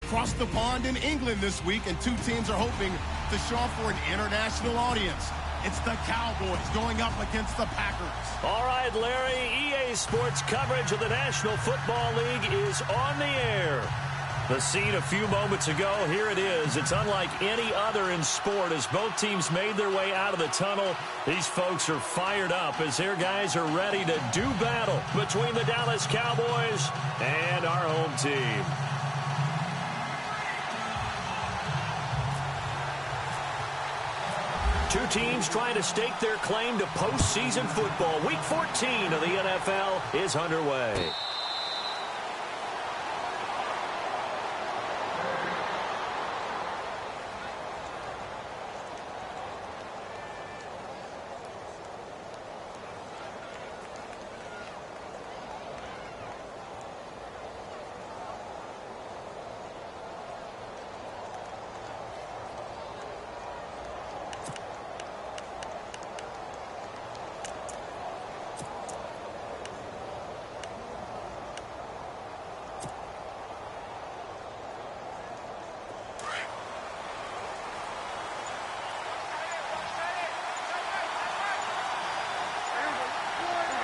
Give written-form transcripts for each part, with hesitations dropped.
across the pond in England this week, and two teams are hoping to show off for an international audience. It's the Cowboys going up against the Packers. All right, Larry, EA Sports coverage of the National Football League is on the air. The scene a few moments ago, here it is. It's unlike any other in sport as both teams made their way out of the tunnel. These folks are fired up as their guys are ready to do battle between the Dallas Cowboys and our home team. Two teams trying to stake their claim to postseason football. Week 14 of the NFL is underway.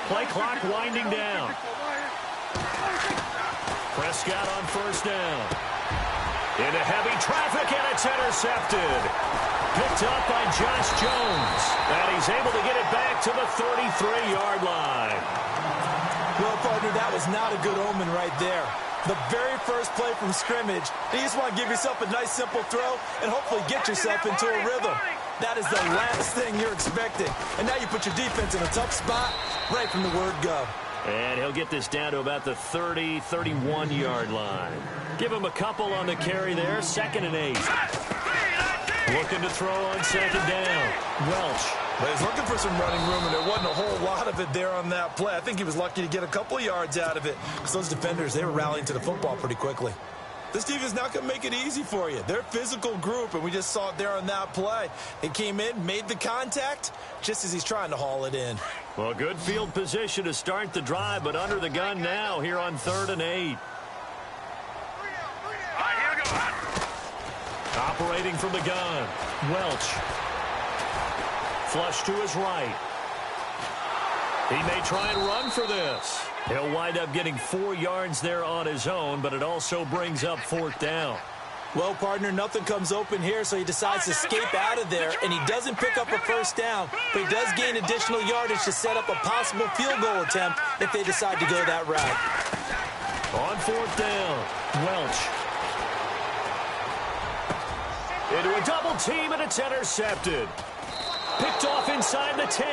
Play clock winding down. Prescott on first down. Into heavy traffic, and it's intercepted. Picked up by Josh Jones. And he's able to get it back to the 33-yard line. Well, partner, that was not a good omen right there. The very first play from scrimmage, you just want to give yourself a nice, simple throw and hopefully get yourself into a rhythm. That is the last thing you're expecting. And now you put your defense in a tough spot right from the word go. And he'll get this down to about the 30, 31-yard line. Give him a couple on the carry there, 2nd and 8. Looking to throw on 2nd down. Welch. But he's looking for some running room, and there wasn't a whole lot of it there on that play. I think he was lucky to get a couple of yards out of it because those defenders, they were rallying to the football pretty quickly. This team is not going to make it easy for you. They're a physical group, and we just saw it there on that play. It came in, made the contact, just as he's trying to haul it in. Well, good field position to start the drive, but under the gun now here on 3rd and 8. Operating from the gun, Welch. Flush to his right. He may try and run for this. He'll wind up getting 4 yards there on his own, but it also brings up 4th down. Well, partner, nothing comes open here, so he decides to escape out of there, and he doesn't pick up a first down, but he does gain additional yardage to set up a possible field goal attempt if they decide to go that route. On 4th down, Welch. Into a double team, and it's intercepted. Picked off inside the 10.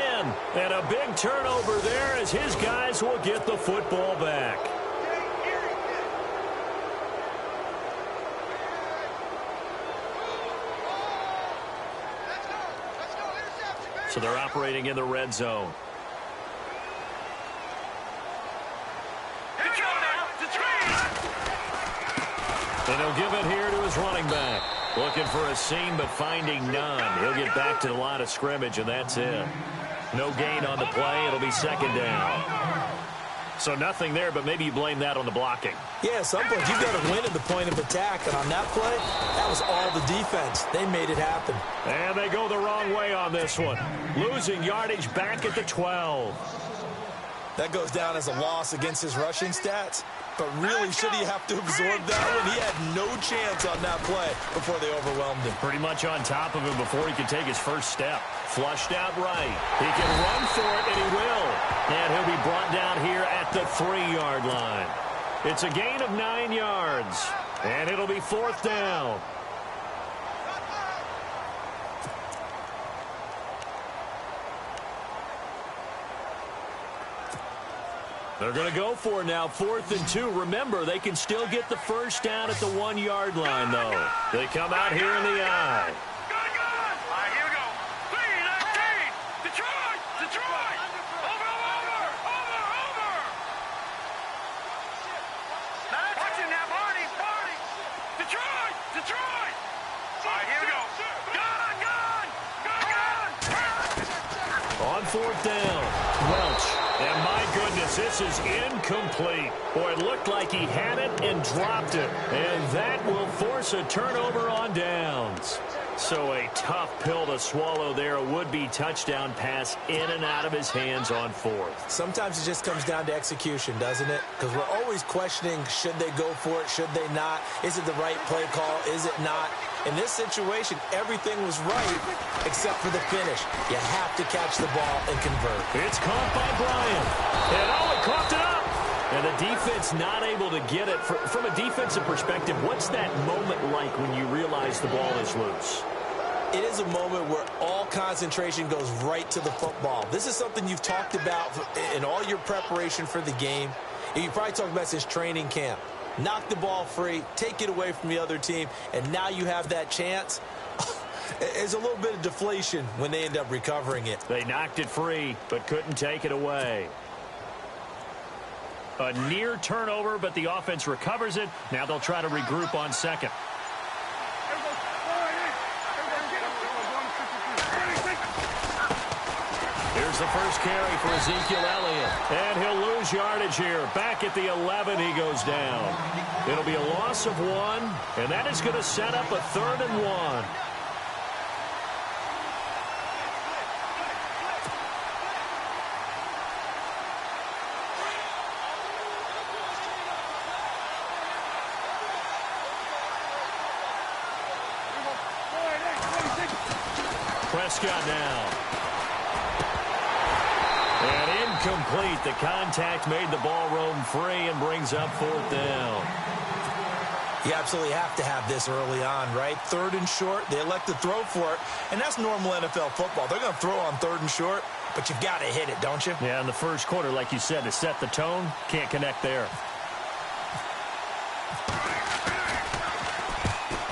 And a big turnover there as his guys will get the football back. So they're operating in the red zone. And he'll give it here to his running back. Looking for a seam, but finding none. He'll get back to the line of scrimmage, and that's it. No gain on the play. It'll be 2nd down. So nothing there, but maybe you blame that on the blocking. Yeah, at some point, you've got to win at the point of attack. And on that play, that was all the defense. They made it happen. And they go the wrong way on this one. Losing yardage back at the 12. That goes down as a loss against his rushing stats. But really, should he have to absorb that one? He had no chance on that play before they overwhelmed him. Pretty much on top of him before he could take his first step. Flushed out right. He can run for it, and he will. And he'll be brought down here at the 3-yard line. It's a gain of 9 yards. And it'll be 4th down. They're going to go for it now, 4th and 2. Remember, they can still get the first down at the 1-yard line, though. They come out here in the eye. Here we go. 3-19. Detroit. Over. Watching that, Marty. Detroit. All right, here we go. Gun. On 4th down, Welch. And my goodness, this is incomplete. Boy, it looked like he had it and dropped it. And that will force force a turnover on downs. So a tough pill to swallow there. A would-be touchdown pass in and out of his hands on fourth. Sometimes it just comes down to execution, doesn't it? Because we're always questioning, should they go for it, should they not? Is it the right play call, is it not? In this situation, everything was right except for the finish. You have to catch the ball and convert. It's caught by Bryant. And it coughed it up. And the defense not able to get it. From a defensive perspective, what's that moment like when you realize the ball is loose? It is a moment where all concentration goes right to the football. This is something you've talked about in all your preparation for the game. And you probably talked about since training camp. Knock the ball free, take it away from the other team, and now you have that chance. There's a little bit of deflation when they end up recovering it. They knocked it free, but couldn't take it away. A near turnover, but the offense recovers it. Now they'll try to regroup on second. Here's the first carry for Ezekiel Elliott. And he'll lose yardage here. Back at the 11, he goes down. It'll be a loss of 1, and that is going to set up a 3rd and 1. Prescott now. And incomplete. The contact made the ball roam free and brings up 4th down. You absolutely have to have this early on, right? 3rd and short, they elect to throw for it, and that's normal NFL football. They're going to throw on 3rd and short, but you've got to hit it, don't you? Yeah, in the first quarter, like you said, to set the tone, can't connect there.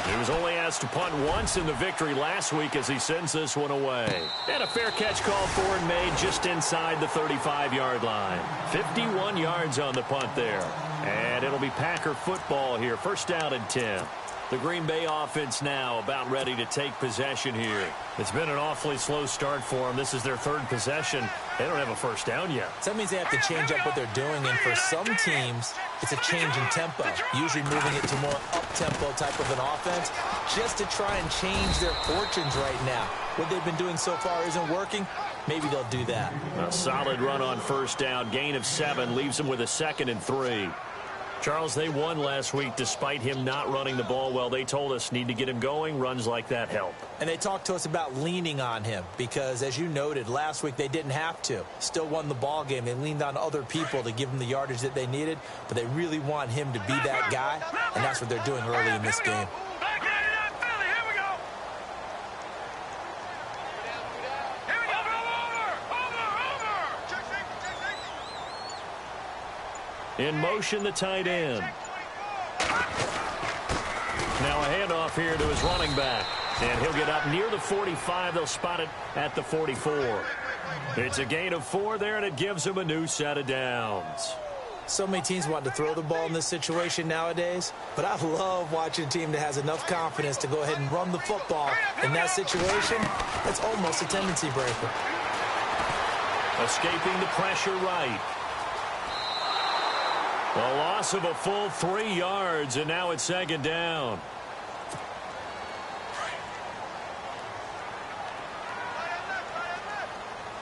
He was only asked to punt once in the victory last week as he sends this one away. And a fair catch called for and made just inside the 35-yard line. 51 yards on the punt there. And it'll be Packer football here. 1st down and 10. The Green Bay offense now about ready to take possession here. It's been an awfully slow start for them. This is their 3rd possession. They don't have a 1st down yet. So that means they have to change up what they're doing, and for some teams, it's a change in tempo, usually moving it to more up-tempo type of an offense, just to try and change their fortunes right now. What they've been doing so far isn't working. Maybe they'll do that. A solid run on 1st down. Gain of 7 leaves them with a 2nd and 3. Charles, they won last week despite him not running the ball well. They told us need to get him going. Runs like that help. And they talked to us about leaning on him because, as you noted, last week they didn't have to. Still won the ball game. They leaned on other people to give them the yardage that they needed, but they really want him to be that guy, and that's what they're doing early in this game. In motion, the tight end. Now a handoff here to his running back. And he'll get up near the 45. They'll spot it at the 44. It's a gain of 4 there, and it gives him a new set of downs. So many teams want to throw the ball in this situation nowadays, but I love watching a team that has enough confidence to go ahead and run the football. In that situation, that's almost a tendency breaker. Escaping the pressure right. A loss of a full 3 yards, and now it's 2nd down.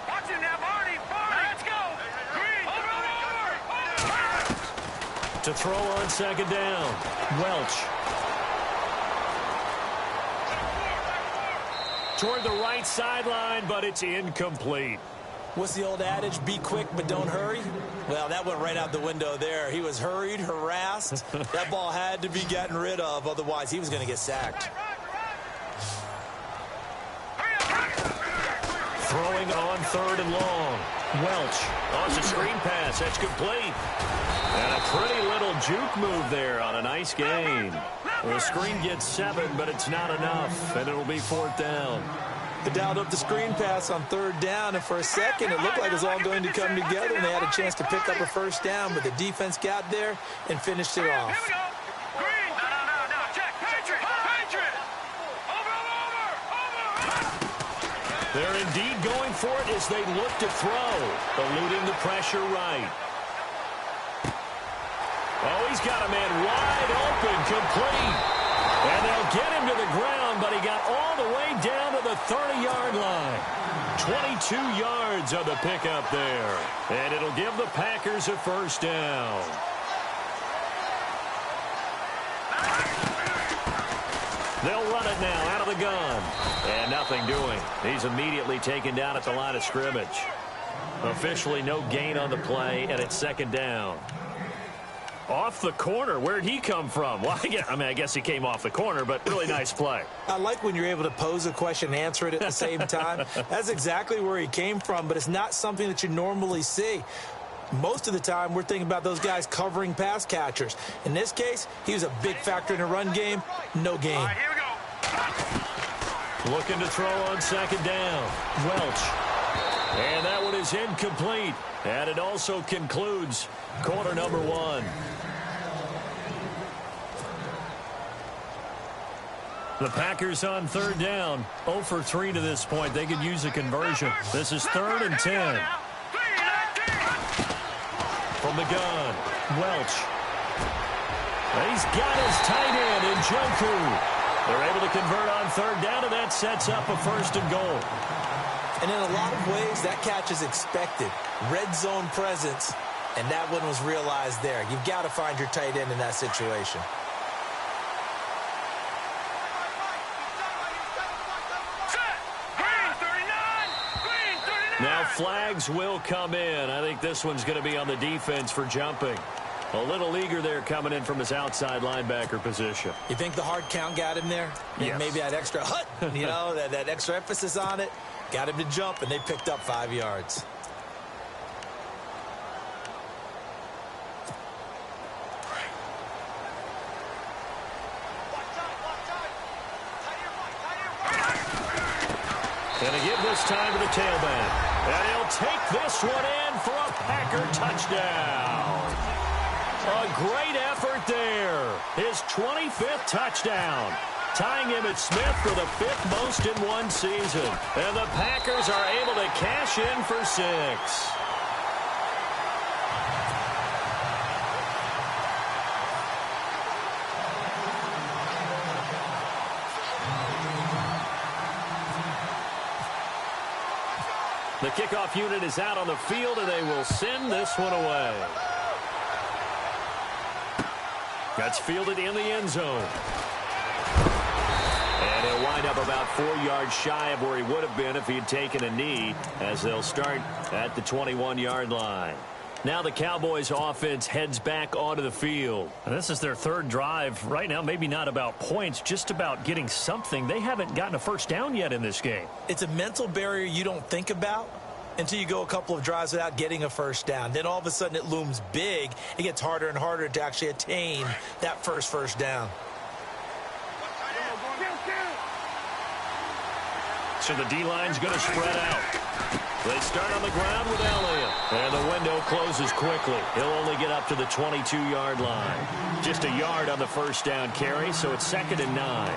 Watch him now, Barney. Let's go. Green. Over. To throw on 2nd down. Welch. Toward the right sideline, but it's incomplete. What's the old adage? Be quick, but don't hurry? Well, that went right out the window there. He was hurried, harassed. That ball had to be gotten rid of. Otherwise, he was going to get sacked. Throwing on 3rd and long. Welch. Oh, it's a screen pass. That's complete. And a pretty little juke move there on a nice gain. The screen gets 7, but it's not enough. And it'll be 4th down. They dialed up the screen pass on 3rd down, and for a second it looked like it was all going to come together, and they had a chance to pick up a 1st down, but the defense got there and finished it off. Here we go. Green. No. Check. Patriot. Over. They're indeed going for it as they look to throw, eluding the pressure right. Oh, he's got a man wide open, complete. And they'll the ground, but he got all the way down to the 30-yard line. 22 yards on the pickup there. And it'll give the Packers a first down. They'll run it now out of the gun. And nothing doing. He's immediately taken down at the line of scrimmage. Officially no gain on the play, and it's second down. Off the corner. Where'd he come from? Well, I guess he came off the corner, but really nice play. I like when you're able to pose a question and answer it at the same time. That's exactly where he came from, but it's not something that you normally see. Most of the time, we're thinking about those guys covering pass catchers. In this case, he was a big factor in the run game. No gain. All right, here we go. Looking to throw on second down. Welch. And that one is incomplete. And it also concludes quarter number one. The Packers on third down. 0 for 3 to this point. They could use a conversion. This is 3rd and 10. From the gun, Welch. He's got his tight end in Njoku. They're able to convert on third down, and that sets up a 1st and goal. And in a lot of ways, that catch is expected. Red zone presence, and that one was realized there. You've got to find your tight end in that situation. Now flags will come in. I think this one's going to be on the defense for jumping. A little eager there coming in from his outside linebacker position. You think the hard count got him there? Yes. Maybe that extra that extra emphasis on it. Got him to jump, and they picked up 5 yards. Going to give this time to the tailback. And he'll take this one in for a Packer touchdown. A great effort there. His 25th touchdown. Tying Emmitt Smith for the 5th most in one season. And the Packers are able to cash in for 6. The kickoff unit is out on the field, and they will send this one away. That's fielded in the end zone. And he'll wind up about 4 yards shy of where he would have been if he had taken a knee, as they'll start at the 21-yard line. Now the Cowboys offense heads back onto the field. And this is their 3rd drive. Right now, maybe not about points, just about getting something. They haven't gotten a first down yet in this game. It's a mental barrier you don't think about until you go a couple of drives without getting a first down. Then all of a sudden it looms big. It gets harder and harder to actually attain that first down. So the D-line's going to spread out. They start on the ground with Elliott. And the window closes quickly. He'll only get up to the 22-yard line. Just a yard on the first down carry, so it's 2nd and 9.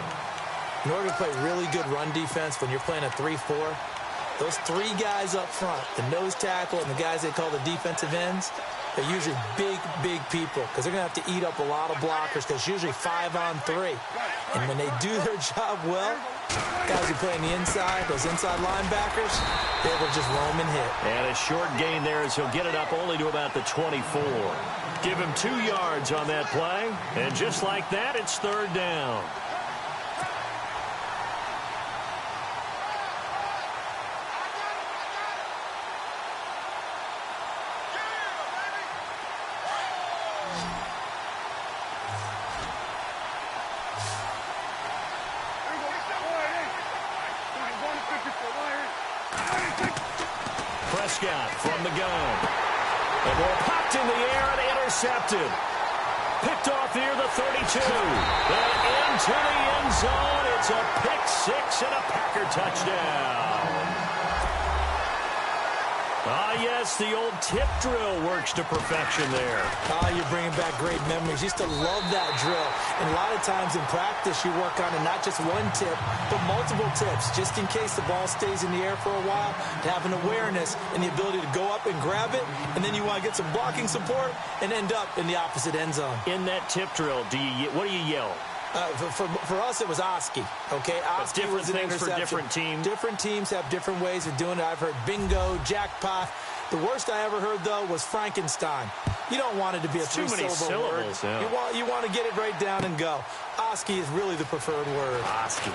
In order to play really good run defense when you're playing a 3-4, those 3 guys up front, the nose tackle and the guys they call the defensive ends, they're usually big people because they're going to have to eat up a lot of blockers because it's usually 5-on-3. And when they do their job well, guys who play on the inside, those inside linebackers, they will just roam and hit. And a short gain there as he'll get it up only to about the 24. Give him 2 yards on that play. And just like that, it's 3rd down. Prescott from the gun. The ball popped in the air and intercepted. Picked off near the 32. And into the end zone. It's a pick 6 and a Packer touchdown. Ah, yes, the old tip drill works to perfection there. You're bringing back great memories. Used to love that drill. And a lot of times in practice, you work on it, not just one tip, but multiple tips, just in case the ball stays in the air for a while, to have an awareness and the ability to go up and grab it, and then you want to get some blocking support and end up in the opposite end zone. In that tip drill, what do you yell? For us, it was Oski. Okay, Oski was an interception. For different teams. Different teams have different ways of doing it. I've heard bingo, jackpot. The worst I ever heard, though, was Frankenstein. You don't want it to be a three-syllable word. Yeah. You want to get it right down and go. Oski is really the preferred word. Oski.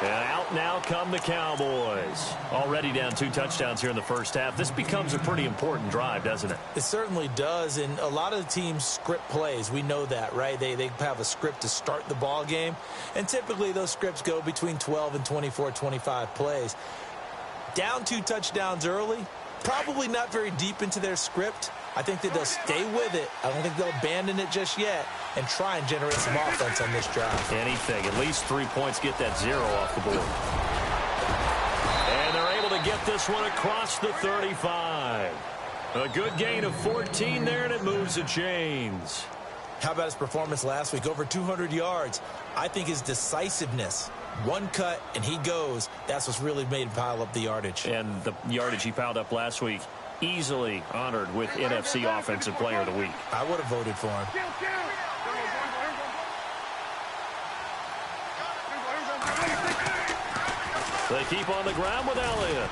And out now come the Cowboys. Already down 2 touchdowns here in the first half. This becomes a pretty important drive, doesn't it? It certainly does, and a lot of the teams script plays. We know that, right? They have a script to start the ball game, and typically those scripts go between 12 and 24, 25 plays. Down 2 touchdowns early, probably not very deep into their script. I think that they'll stay with it. I don't think they'll abandon it just yet and try and generate some offense on this drive. Anything. At least 3 points, get that 0 off the board. And they're able to get this one across the 35. A good gain of 14 there, and it moves the chains. How about his performance last week? Over 200 yards. I think his decisiveness, one cut and he goes, that's what's really made him pile up the yardage. And the yardage he piled up last week, easily honored with NFC Offensive Player of the Week. I would have voted for him. They keep on the ground with Elliott.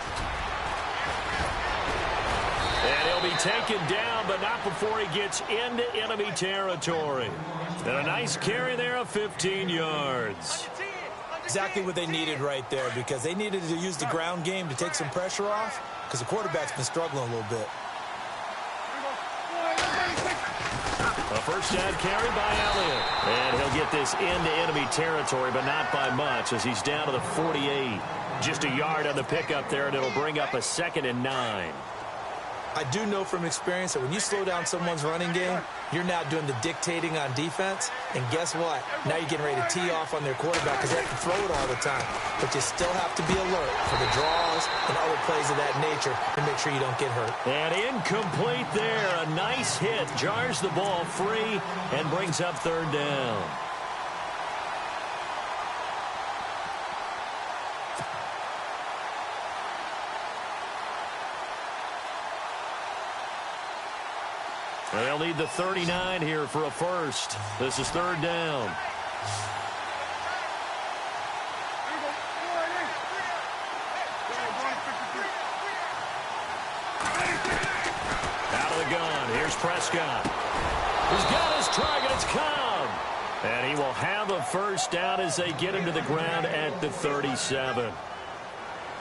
And he'll be taken down, but not before he gets into enemy territory. And a nice carry there of 15 yards. Exactly what they needed right there, because they needed to use the ground game to take some pressure off, because the quarterback's been struggling a little bit. A first down carry by Elliott. And he'll get this into enemy territory, but not by much, as he's down to the 48. Just a yard on the pickup there, and it'll bring up a 2nd and 9. I do know from experience that when you slow down someone's running game, you're now doing the dictating on defense. And guess what? Now you're getting ready to tee off on their quarterback because they have to throw it all the time. But you still have to be alert for the draws and other plays of that nature to make sure you don't get hurt. And incomplete there. A nice hit. Jars the ball free and brings up 3rd down. They'll need the 39 here for a first. This is 3rd down. Out of the gun. Here's Prescott. He's got his targets come. And he will have a first down as they get him to the ground at the 37.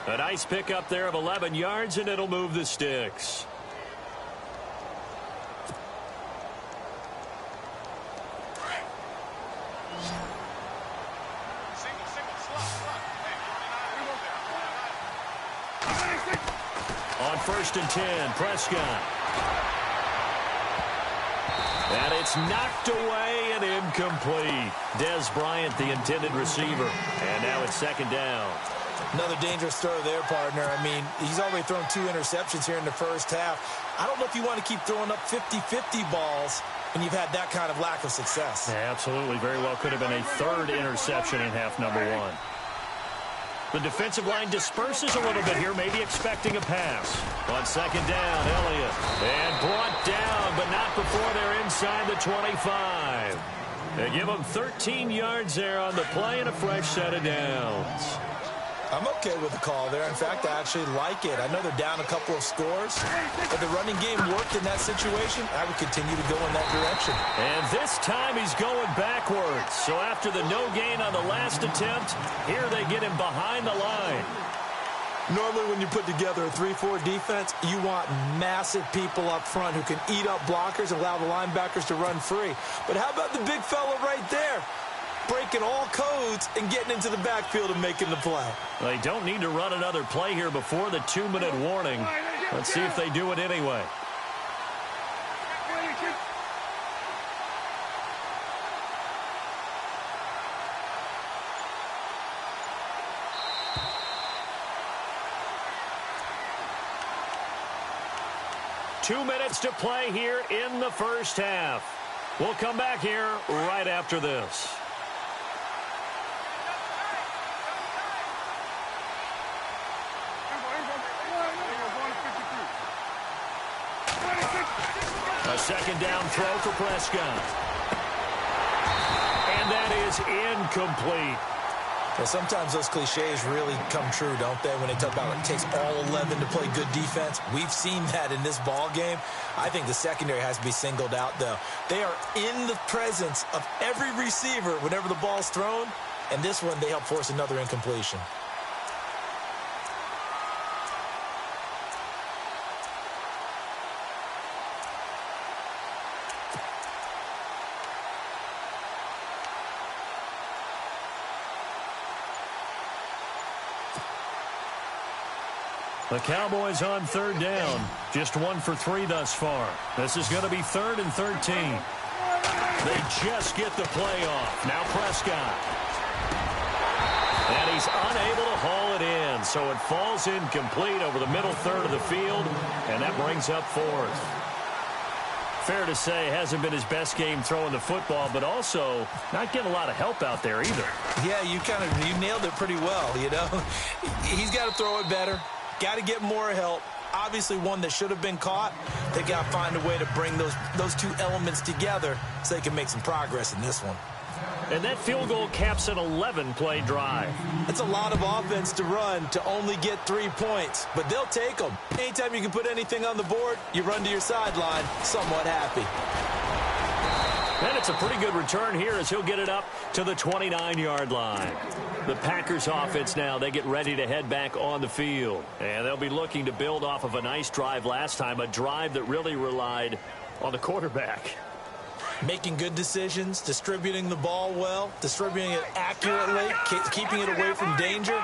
A nice pickup there of 11 yards, and it'll move the sticks. On 1st and 10, Prescott. And it's knocked away and incomplete. Des Bryant, the intended receiver. And now it's 2nd down. Another dangerous throw there, partner. I mean, he's already thrown 2 interceptions here in the first half. I don't know if you want to keep throwing up 50-50 balls when you've had that kind of lack of success. Yeah, absolutely. Very well could have been a 3rd interception in half number 1. The defensive line disperses a little bit here, maybe expecting a pass. On 2nd down, Elliott. And brought down, but not before they're inside the 25. They give them 13 yards there on the play and a fresh set of downs. I'm okay with the call there. In fact, I actually like it. I know they're down a couple of scores, but the running game worked in that situation. I would continue to go in that direction. And this time he's going backwards. So after the no gain on the last attempt, here they get him behind the line. Normally when you put together a 3-4 defense, you want massive people up front who can eat up blockers and allow the linebackers to run free. But how about the big fella right there? Breaking all codes and getting into the backfield and making the play. They don't need to run another play here before the 2-minute warning. Let's see if they do it anyway. Two minutes to play here in the first half. We'll come back here right after this. A Second down throw for Prescott. And that is incomplete. Well, sometimes those cliches really come true, don't they? When they talk about it takes all 11 to play good defense. We've seen that in this ball game. I think the secondary has to be singled out, though. They are in the presence of every receiver whenever the ball's thrown. And this one, they help force another incompletion. The Cowboys on third down. Just 1 for 3 thus far. This is going to be 3rd and 13. They just get the play off. Now Prescott. And he's unable to haul it in. So it falls incomplete over the middle third of the field. And that brings up 4th. Fair to say, hasn't been his best game throwing the football, but also not getting a lot of help out there either. Yeah, you nailed it pretty well, you know. He's got to throw it better. Got to get more help. Obviously one that should have been caught. They got to find a way to bring those two elements together so they can make some progress in this one. And that field goal caps an 11-play drive. It's a lot of offense to run to only get 3 points, but they'll take them. Anytime you can put anything on the board, you run to your sideline somewhat happy. And it's a pretty good return here as he'll get it up to the 29-yard line. The Packers offense now, they get ready to head back on the field. And they'll be looking to build off of a nice drive last time, a drive that really relied on the quarterback. Making good decisions, distributing the ball well, distributing it accurately, keeping it away from danger.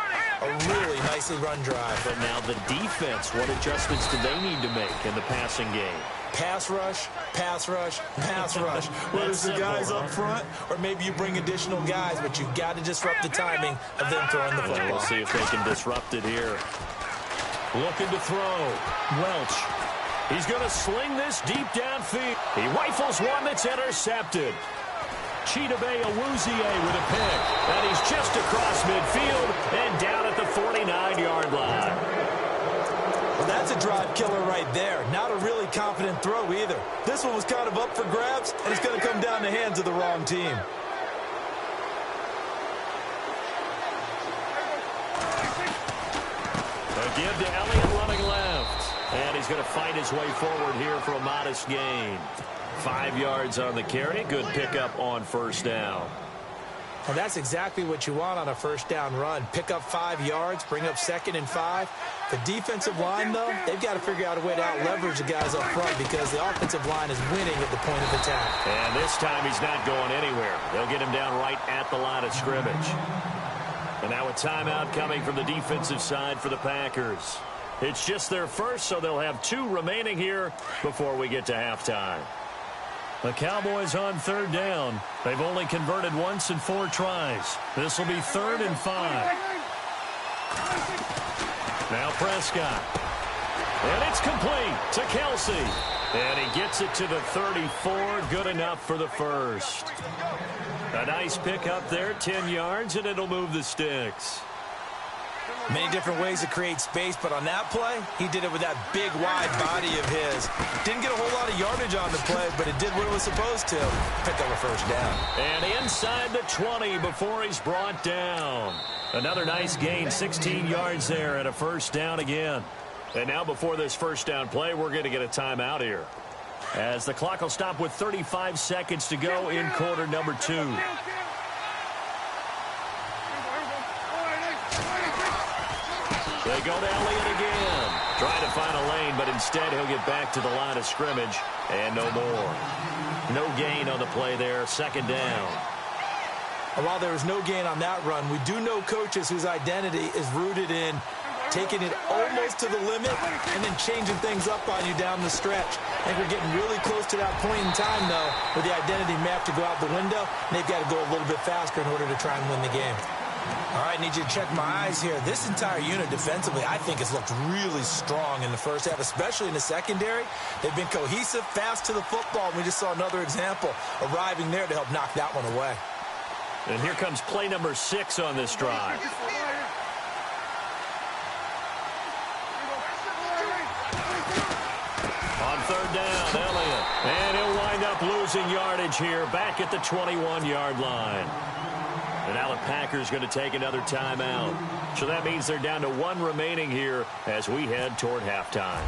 A really nicely run drive. But now the defense, what adjustments do they need to make in the passing game? Pass rush, pass rush, pass rush. Whether it's the guys up front or maybe you bring additional guys, but you've got to disrupt the timing of them throwing the football. We'll see if they can disrupt it here. Looking to throw. Welch. He's going to sling this deep downfield. He rifles one that's intercepted. Chidobe Awuzie with a pick. And he's just across midfield and down at the 49-yard line. Well, that's a drive killer right there. Not a really confident throw either. This one was kind of up for grabs, and it's going to come down the hands of the wrong team. A give to Elliott running left. And he's going to fight his way forward here for a modest gain. 5 yards on the carry. Good pickup on first down. And that's exactly what you want on a first down run. Pick up 5 yards, bring up 2nd and 5. The defensive line, though, they've got to figure out a way to out-leverage the guys up front because the offensive line is winning at the point of attack. And this time he's not going anywhere. They'll get him down right at the line of scrimmage. And now a timeout coming from the defensive side for the Packers. It's just their first, so they'll have 2 remaining here before we get to halftime. The Cowboys on third down. They've only converted once in 4 tries. This will be 3rd and 5. Now Prescott. And it's complete to Kelsey. And he gets it to the 34. Good enough for the first. A nice pickup there, 10 yards, and it'll move the sticks. Many different ways to create space, but on that play, he did it with that big, wide body of his. Didn't get a whole lot of yardage on the play, but it did what it was supposed to. Pick up a first down. And inside the 20 before he's brought down. Another nice gain, 16 yards there, and a first down again. And now before this first down play, we're going to get a timeout here, as the clock will stop with 35 seconds to go in quarter number 2. They go to Elliott again. Trying to find a lane, but instead he'll get back to the line of scrimmage. And no more. No gain on the play there. 2nd down. And while there was no gain on that run, we do know coaches whose identity is rooted in taking it almost to the limit and then changing things up on you down the stretch. I think we're getting really close to that point in time, though, where the identity may have to go out the window, and they've got to go a little bit faster in order to try and win the game. All right, need you to check my eyes here. This entire unit defensively, I think, has looked really strong in the first half, especially in the secondary. They've been cohesive, fast to the football. We just saw another example arriving there to help knock that one away. And here comes play number 6 on this drive. On third down, Elliott. And losing yardage here back at the 21-yard line. And now the Packers going to take another timeout. So that means they're down to one remaining here as we head toward halftime.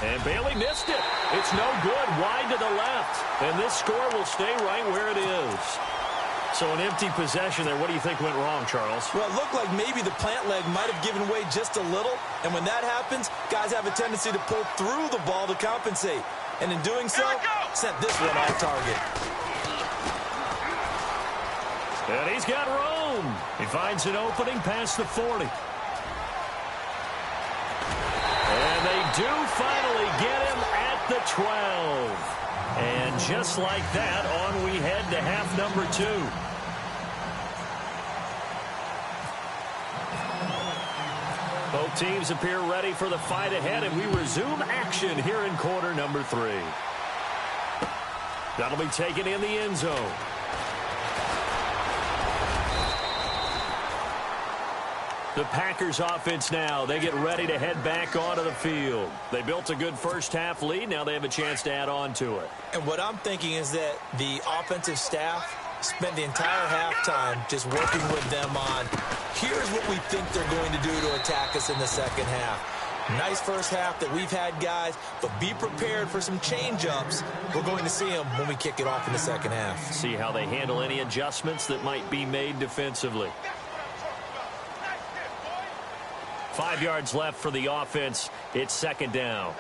And Bailey missed it. It's no good. Wide to the left. And this score will stay right where it is. So an empty possession there. What do you think went wrong, Charles? Well, it looked like maybe the plant leg might have given way just a little. And when that happens, guys have a tendency to pull through the ball to compensate. And in doing so, sent this one off target. And he's got room. He finds an opening past the 40. And they do finally get him at the 12. And just like that, on we head to half number 2. Both teams appear ready for the fight ahead, and we resume action here in quarter number 3. That'll be taken in the end zone. The Packers offense now, they get ready to head back onto the field. They built a good first-half lead. Now they have a chance to add on to it. And what I'm thinking is that the offensive staff spent the entire halftime just working with them on, here's what we think they're going to do to attack us in the second half. Nice first half that we've had, guys, but be prepared for some change-ups. We're going to see them when we kick it off in the second half. See how they handle any adjustments that might be made defensively. 5 yards left for the offense. It's second down.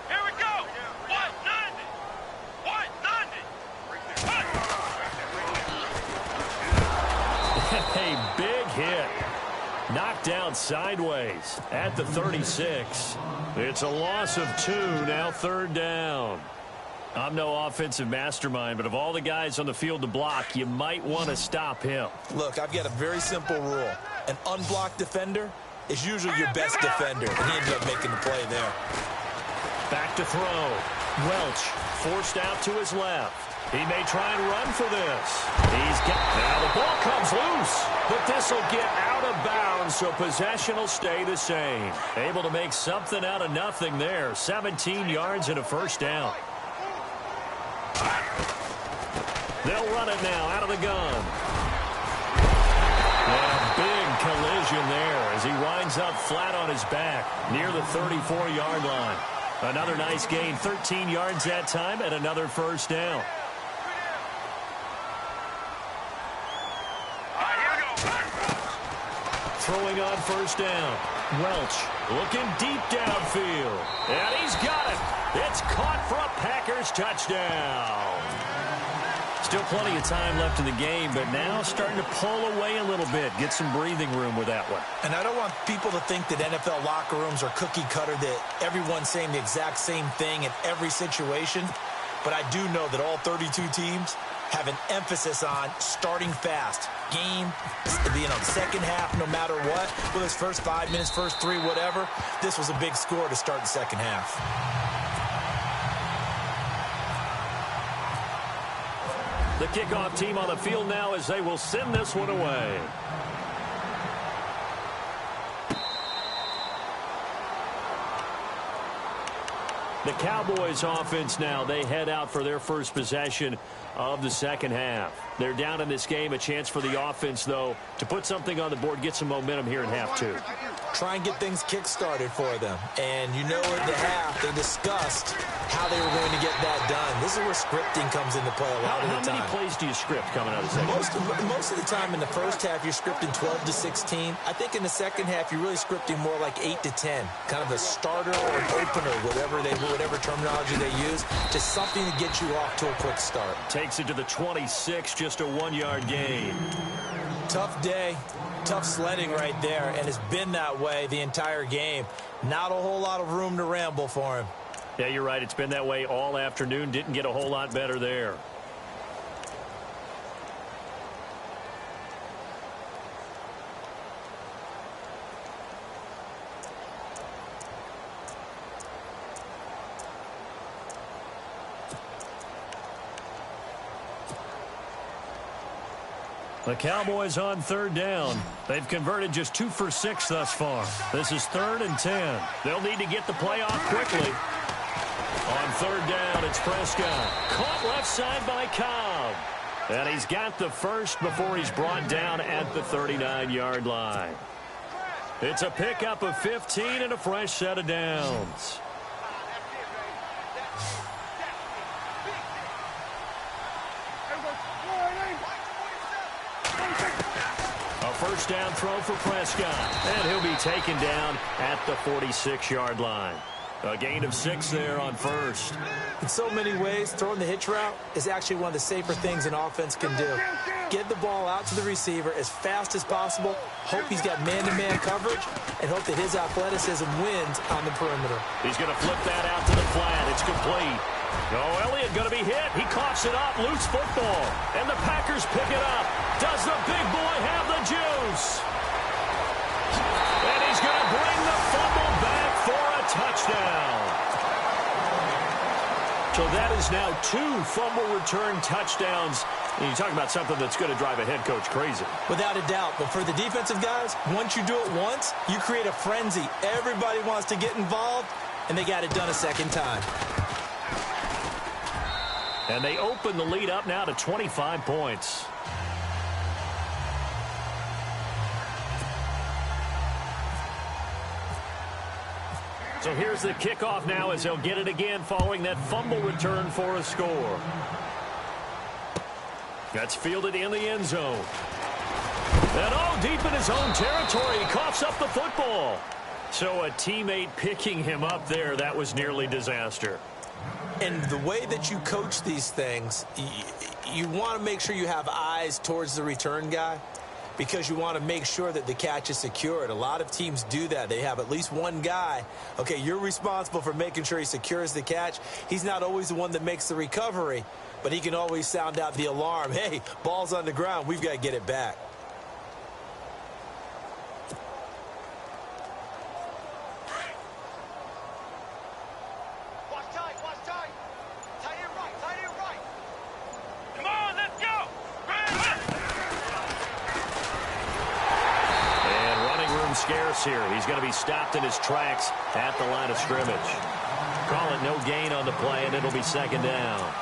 Here we go. 190. 190. A big hit. Knocked down sideways at the 36. It's a loss of 2, now third down. I'm no offensive mastermind, but of all the guys on the field to block, you might want to stop him. Look, I've got a very simple rule. An unblocked defender is usually your best defender, and he ended up making the play there. Back to throw. Welch forced out to his left. He may try and run for this. Now the ball comes loose, but this will get out of bounds, so possession will stay the same. Able to make something out of nothing there. 17 yards and a first down. They'll run it now out of the gun. And a big collision there as he winds up flat on his back near the 34-yard line. Another nice gain, 13 yards that time, and another first down. Throwing on first down. Welch looking deep downfield. And he's got it. It's caught for a Packers touchdown. Still plenty of time left in the game, but now starting to pull away a little bit. Get some breathing room with that one. And I don't want people to think that NFL locker rooms are cookie cutter, that everyone's saying the exact same thing in every situation. But I do know that all 32 teams have an emphasis on starting fast. Game, second half, no matter what. Whether it's first 5 minutes, first 3, whatever. This was a big score to start the second half. The kickoff team on the field now as they will send this one away. The Cowboys offense now, they head out for their first possession of the second half. They're down in this game. A chance for the offense, though, to put something on the board, get some momentum here in half 2. Try and get things kick-started for them. And you know at the half, they discussed how they were going to get that done. This is where scripting comes into play a lot of the time. How many plays do you script coming out of the second half? Most of the time in the first half, you're scripting 12 to 16. I think in the second half, you're really scripting more like 8 to 10. Kind of a starter or an opener, whatever terminology they use. Just something to get you off to a quick start. Takes it to the 26, just a 1-yard gain. Tough day, tough sledding right there, and it's been that way the entire game. Not a whole lot of room to ramble for him. Yeah, you're right. It's been that way all afternoon. Didn't get a whole lot better there. The Cowboys on third down. They've converted just 2 for 6 thus far. This is 3rd and 10. They'll need to get the play off quickly. On third down, it's Prescott. Caught left side by Cobb. And he's got the first before he's brought down at the 39-yard line. It's a pickup of 15 and a fresh set of downs. A first down throw for Prescott. And he'll be taken down at the 46-yard line. A gain of 6 there on first. In so many ways, throwing the hitch route is actually one of the safer things an offense can do. Get the ball out to the receiver as fast as possible, hope he's got man-to-man coverage, and hope that his athleticism wins on the perimeter. He's going to flip that out to the flat. It's complete. Oh, Elliott going to be hit. He coughs it up. Loose football. And the Packers pick it up. Does the big boy have the juice? And he's going to bring the fumble back for a touchdown. So that is now 2 fumble return touchdowns. And you talk about something that's going to drive a head coach crazy. Without a doubt. But for the defensive guys, once you do it once, you create a frenzy. Everybody wants to get involved, and they got it done a second time. And they open the lead up now to 25 points. So here's the kickoff now as they'll get it again following that fumble return for a score. That's fielded in the end zone. And deep in his own territory, he coughs up the football. So a teammate picking him up there, that was nearly disaster. And the way that you coach these things, you want to make sure you have eyes towards the return guy because you want to make sure that the catch is secured. A lot of teams do that. They have at least one guy. Okay, you're responsible for making sure he secures the catch. He's not always the one that makes the recovery, but he can always sound out the alarm. Hey, ball's on the ground. We've got to get it back. Here. He's going to be stopped in his tracks at the line of scrimmage. Call it no gain on the play, and it'll be second down.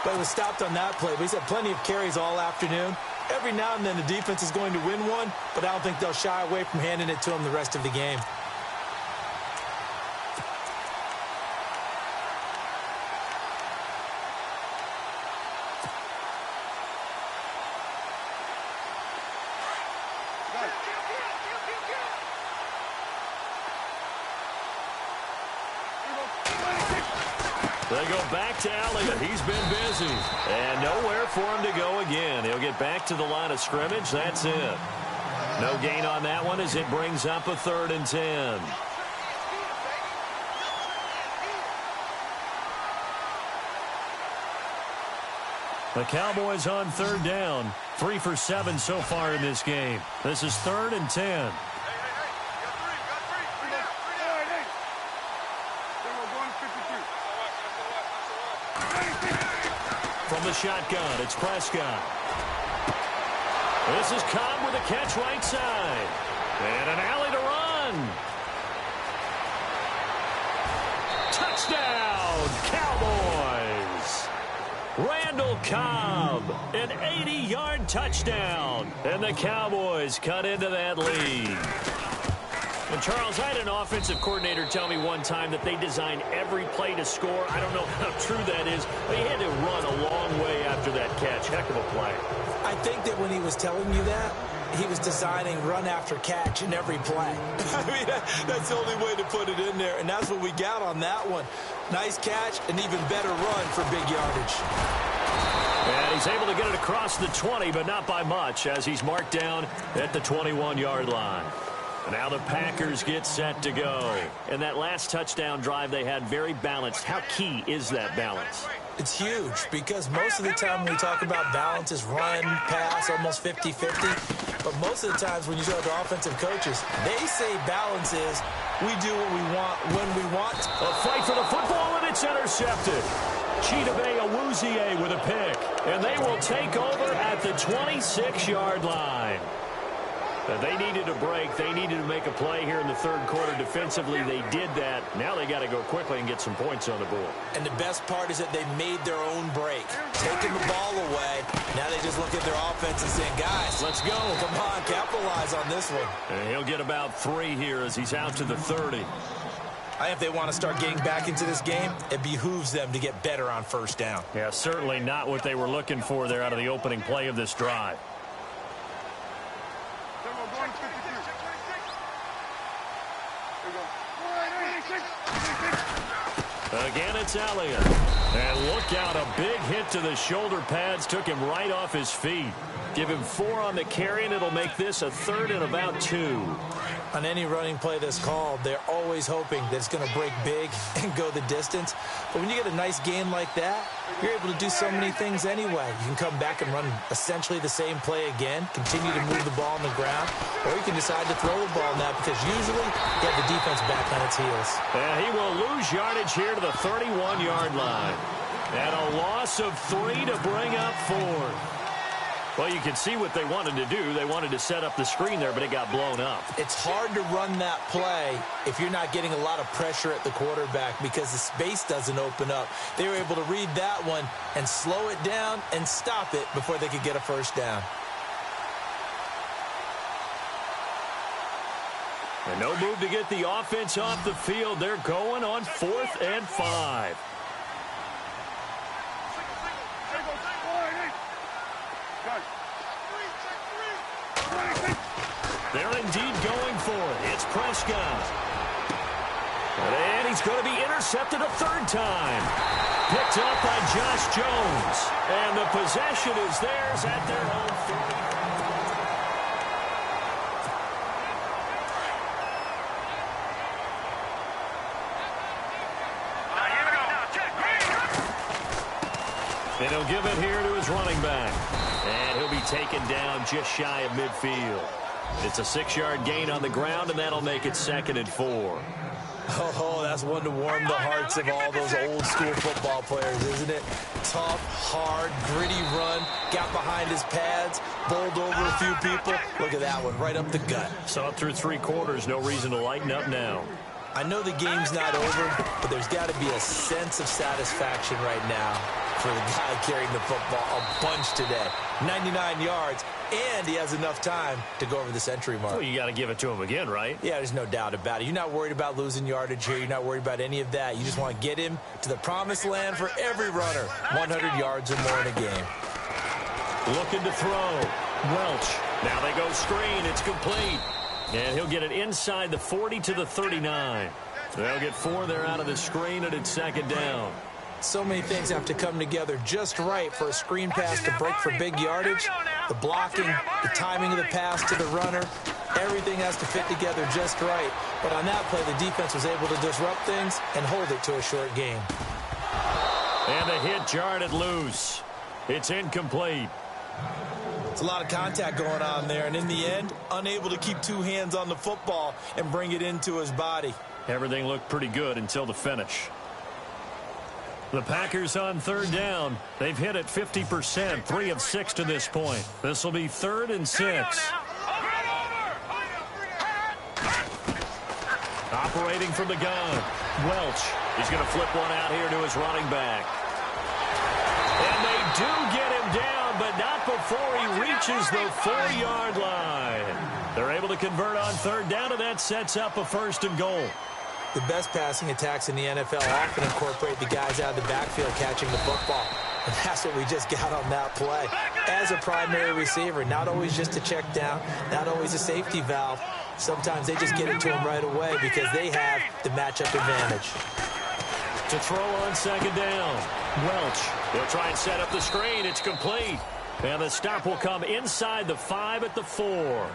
But he was stopped on that play. But he's had plenty of carries all afternoon. Every now and then the defense is going to win one, but I don't think they'll shy away from handing it to him the rest of the game. They go back to Elliott. He's been busy. And nowhere for him to go again. He'll get back to the line of scrimmage. That's it. No gain on that one as it brings up a 3rd and 10. The Cowboys on 3rd down. 3 for 7 so far in this game. This is 3rd and 10. From the shotgun, it's Prescott. This is Cobb with a catch right side. And an alley to run. Touchdown, Cowboys. Randall Cobb, an 80-yard touchdown. And the Cowboys cut into that lead. And Charles, I had an offensive coordinator tell me one time that they designed every play to score. I don't know how true that is, but he had to run a long way after that catch. Heck of a play. I think that when he was telling you that, he was designing run after catch in every play. I mean, that's the only way to put it in there, and that's what we got on that one. Nice catch, an even better run for big yardage. And he's able to get it across the 20, but not by much, as he's marked down at the 21-yard line. And now the Packers get set to go. And that last touchdown drive they had very balanced. How key is that balance? It's huge because most of the time when we talk about balance is run, pass, almost 50-50. But most of the times when you talk to offensive coaches, they say balance is we do what we want when we want. A fight for the football, and it's intercepted. Awuzie with a pick. And they will take over at the 26-yard line. They needed a break. They needed to make a play here in the third quarter defensively. They did that. Now they got to go quickly and get some points on the board. And the best part is that they made their own break. Taking the ball away. Now they just look at their offense and saying, guys, let's go. Come on, capitalize on this one. And he'll get about 3 here as he's out to the 30. I think if they want to start getting back into this game, it behooves them to get better on first down. Yeah, certainly not what they were looking for there out of the opening play of this drive. Again, it's Elliott. And look out, a big hit to the shoulder pads. Took him right off his feet. Give him 4 on the carry, and it'll make this a 3rd and about 2. On any running play that's called, they're always hoping that it's going to break big and go the distance. But when you get a nice gain like that, you're able to do so many things anyway. You can come back and run essentially the same play again, continue to move the ball on the ground, or you can decide to throw the ball now because usually you have the defense back on its heels. And he will lose yardage here to the 31-yard line. And a loss of 3 to bring up 4. Well, you can see what they wanted to do. They wanted to set up the screen there, but it got blown up. It's hard to run that play if you're not getting a lot of pressure at the quarterback because the space doesn't open up. They were able to read that one and slow it down and stop it before they could get a first down. And no move to get the offense off the field. They're going on 4th and 5. They're indeed going for it. It's Prescott. And he's going to be intercepted a 3rd time. Picked up by Josh Jones. And the possession is theirs at their own 30. And he'll give it here to his running back. And he'll be taken down just shy of midfield. It's a 6-yard gain on the ground, and that'll make it 2nd and 4. Oh, that's one to warm the hearts of all those old-school football players, isn't it? Tough, hard, gritty run, got behind his pads, bowled over a few people. Look at that one, right up the gut. So up through 3 quarters, no reason to lighten up now. I know the game's not over, but there's got to be a sense of satisfaction right now for the guy carrying the football a bunch today. 99 yards, and he has enough time to go over the century mark. Well, you got to give it to him again, right? Yeah, there's no doubt about it. You're not worried about losing yardage here. You're not worried about any of that. You just want to get him to the promised land for every runner. 100 yards or more in a game. Looking to throw. Welch. Now they go screen. It's complete. And he'll get it inside the 40 to the 39. They'll get 4 there out of the screen, and it's 2nd down. So many things have to come together just right for a screen pass to break for big yardage. The blocking, the timing of the pass to the runner, everything has to fit together just right. But on that play, the defense was able to disrupt things and hold it to a short game. And the hit jarred it loose. It's incomplete. It's a lot of contact going on there, and in the end, unable to keep 2 hands on the football and bring it into his body. Everything looked pretty good until the finish. The Packers on 3rd down. They've hit it 50%, 3 of 6 to this point. This will be 3rd and 6. Operating from the gun. Welch. He's going to flip one out here to his running back. And they do get him down, but not before he reaches the 4-yard line. They're able to convert on 3rd down, and that sets up a 1st and goal. The best passing attacks in the NFL often incorporate the guys out of the backfield catching the football. And that's what we just got on that play. As a primary receiver, not always just a check down, not always a safety valve. Sometimes they just get it to him right away because they have the matchup advantage. To throw on 2nd down. Welch. He'll try and set up the screen. It's complete. And the stop will come inside the 5 at the 4.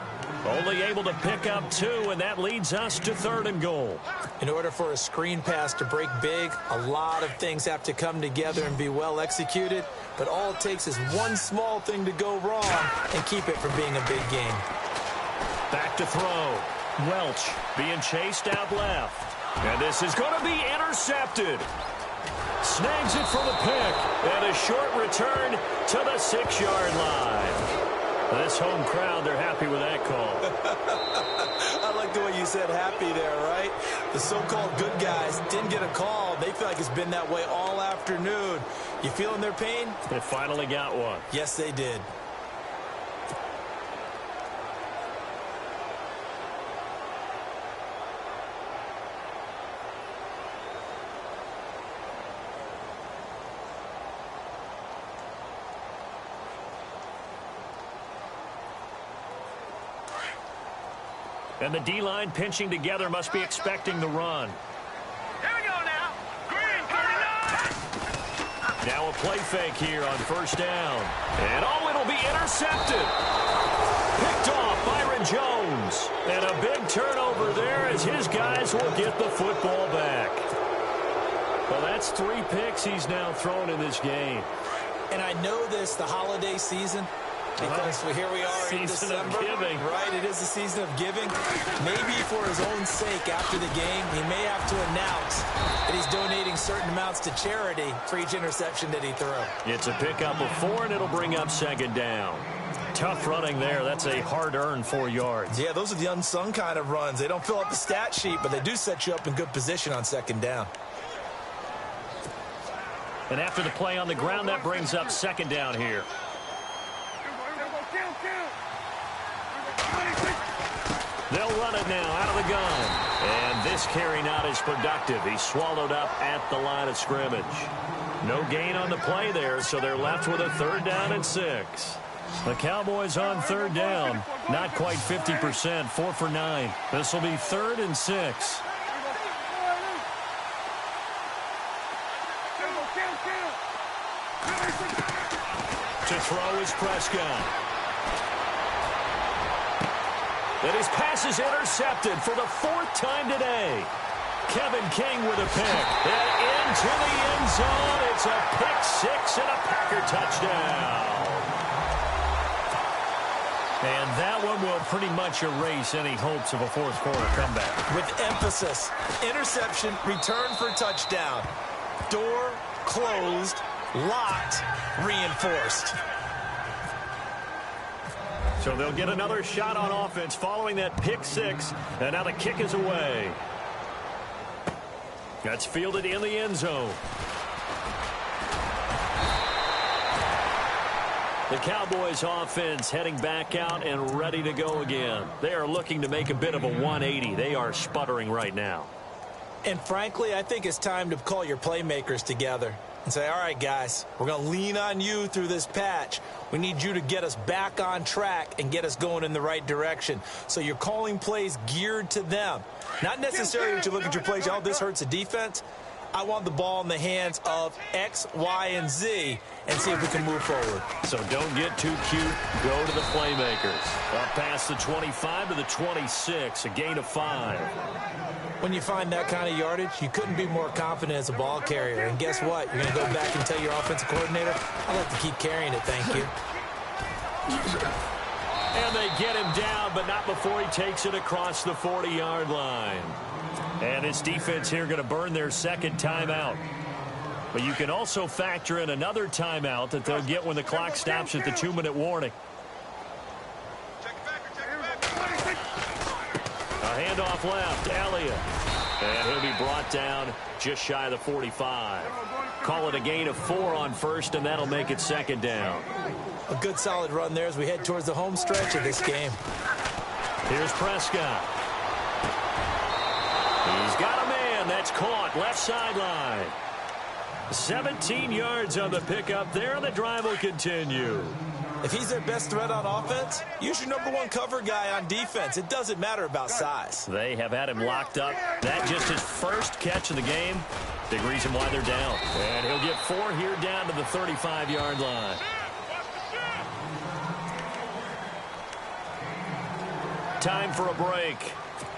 Only able to pick up 2, and that leads us to 3rd and goal. In order for a screen pass to break big, a lot of things have to come together and be well executed. But all it takes is one small thing to go wrong and keep it from being a big game. Back to throw. Welch being chased out left. And this is going to be intercepted. snags it for the pick. And a short return to the 6-yard line. This home crowd, they're happy with that call. I like the way you said happy there, right? The so-called good guys didn't get a call. They feel like it's been that way all afternoon. You feeling their pain? They finally got one. Yes, they did. And the D-line pinching together must be expecting the run. Here we go now. Green, 39. Now a play fake here on first down. And oh, it'll be intercepted. Picked off Byron Jones. And a big turnover there as his guys will get the football back. Well, that's 3 picks he's now thrown in this game. And I know this, the holiday season, because here we are in December. Season of giving. Right, it is the season of giving. Maybe for his own sake after the game, he may have to announce that he's donating certain amounts to charity for each interception that he threw. It's a pickup of 4, and it'll bring up second down. Tough running there. That's a hard-earned 4 yards. Yeah, those are the unsung kind of runs. They don't fill up the stat sheet, but they do set you up in good position on second down. And after the play on the ground, that brings up second down here. They'll run it now out of the gun. And this carry not as productive. He's swallowed up at the line of scrimmage. No gain on the play there, so they're left with a 3rd down and 6. The Cowboys on 3rd down. Not quite 50%, 4 for 9. This will be 3rd and 6. To throw is Prescott. And his pass is intercepted for the 4th time today. Kevin King with a pick. And into the end zone. It's a pick 6 and a Packer touchdown. And that one will pretty much erase any hopes of a 4th quarter comeback. With emphasis, interception, return for touchdown. Door closed, locked, reinforced. So they'll get another shot on offense following that pick 6. And now the kick is away. That's fielded in the end zone. The Cowboys offense heading back out and ready to go again. They are looking to make a bit of a 180. They are sputtering right now. And frankly, I think it's time to call your playmakers together and say, all right, guys, we're going to lean on you through this patch. We need you to get us back on track and get us going in the right direction. So you're calling plays geared to them. Not necessarily that you look at your plays, oh, this hurts the defense. I want the ball in the hands of X, Y, and Z and see if we can move forward. So don't get too cute. Go to the playmakers. Up past the 25 to the 26, a gain of 5. When you find that kind of yardage, you couldn't be more confident as a ball carrier. And guess what? You're going to go back and tell your offensive coordinator, I'd like to keep carrying it, thank you. And they get him down, but not before he takes it across the 40-yard line. And his defense here going to burn their second timeout. But you can also factor in another timeout that they'll get when the clock stops at the 2-minute warning. A handoff left, Elliott. And he'll be brought down just shy of the 45. Call it a gain of 4 on first, and that'll make it second down. A good solid run there as we head towards the home stretch of this game. Here's Prescott. He's got a man that's caught left sideline. 17 yards on the pickup there, and the drive will continue. If he's their best threat on offense, use your #1 cover guy on defense. It doesn't matter about size. They have had him locked up. That just his first catch of the game. Big reason why they're down. And he'll get 4 here down to the 35-yard line. Time for a break.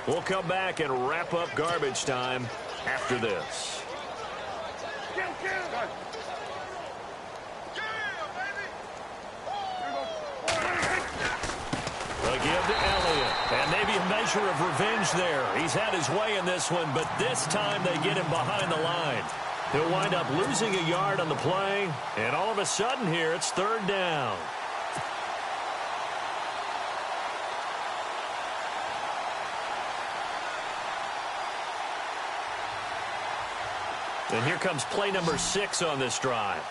We'll come back and wrap up garbage time after this. A give to Elliott. And maybe a measure of revenge there. He's had his way in this one, but this time they get him behind the line. He'll wind up losing a yard on the play, and all of a sudden here, it's third down. And here comes play number 6 on this drive.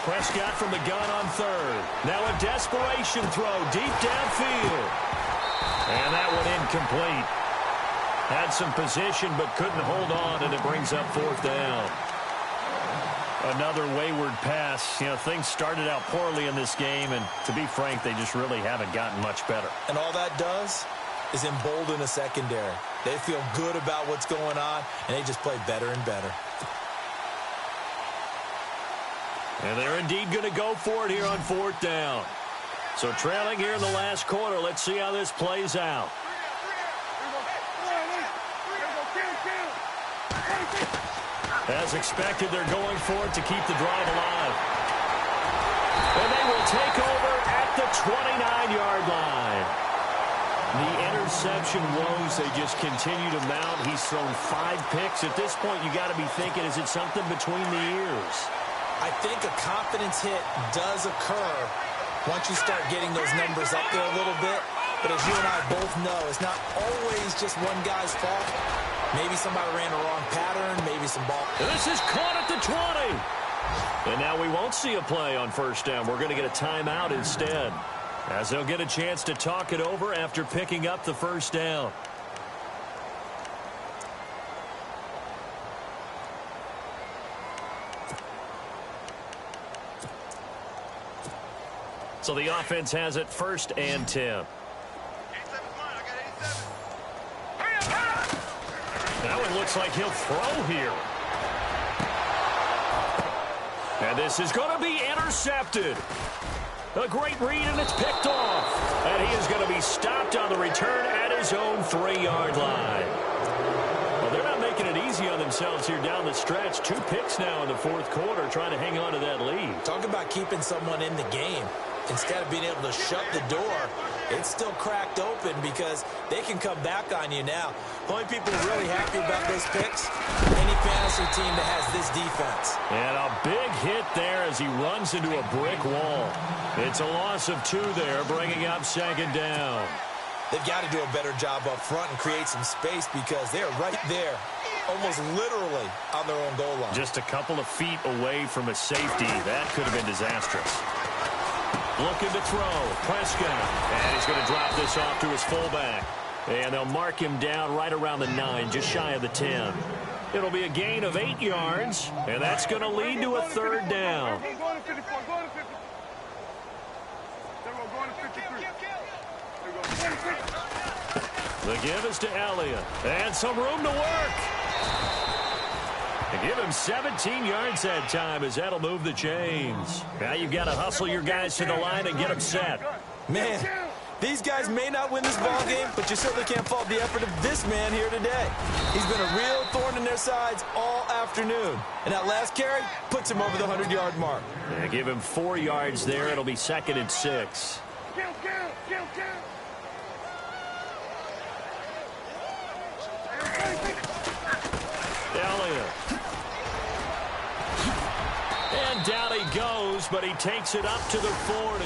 Prescott from the gun on third. Now a desperation throw deep downfield. And that one incomplete. Had some position but couldn't hold on, and it brings up fourth down. Another wayward pass. You know, things started out poorly in this game, and to be frank, they just really haven't gotten much better. And all that does is embolden a secondary. They feel good about what's going on, and they just play better and better. And they're indeed going to go for it here on fourth down. So trailing here in the last quarter. Let's see how this plays out. As expected, they're going for it to keep the drive alive. And they will take over at the 29-yard line. The interception woes, they just continue to mount. He's thrown 5 picks. At this point, you got to be thinking, is it something between the ears? I think a confidence hit does occur once you start getting those numbers up there a little bit. But as you and I both know, it's not always just one guy's fault. Maybe somebody ran the wrong pattern, maybe some ball. This is caught at the 20. And now we won't see a play on first down. We're going to get a timeout instead, as they'll get a chance to talk it over after picking up the first down. So the offense has it first and 10. That one looks like he'll throw here. And this is going to be intercepted. A great read, and it's picked off. And he is going to be stopped on the return at his own 3-yard line. Well, they're not making it easy on themselves here down the stretch. 2 picks now in the fourth quarter, trying to hang on to that lead. Talk about keeping someone in the game. Instead of being able to shut the door, it's still cracked open because they can come back on you now. The only people really happy about those picks, any fantasy team that has this defense. And a big hit there as he runs into a brick wall. It's a loss of 2 there, bringing up second down. They've got to do a better job up front and create some space because they're right there, almost literally on their own goal line. Just a couple of feet away from a safety. That could have been disastrous. Looking to throw. Prescott. And he's going to drop this off to his fullback. And they'll mark him down right around the 9, just shy of the 10. It'll be a gain of 8 yards, and that's going to lead to a third down. The give is to Elliott. And some room to work. And give him 17 yards that time, as that'll move the chains. Now you've got to hustle your guys to the line and get them set. Man, these guys may not win this ball game, but you certainly can't fault the effort of this man here today. He's been a real thorn in their sides all afternoon. And that last carry puts him over the 100-yard mark. Yeah, give him 4 yards there. It'll be 2nd and 6. Elliott. And down he goes, but he takes it up to the 40.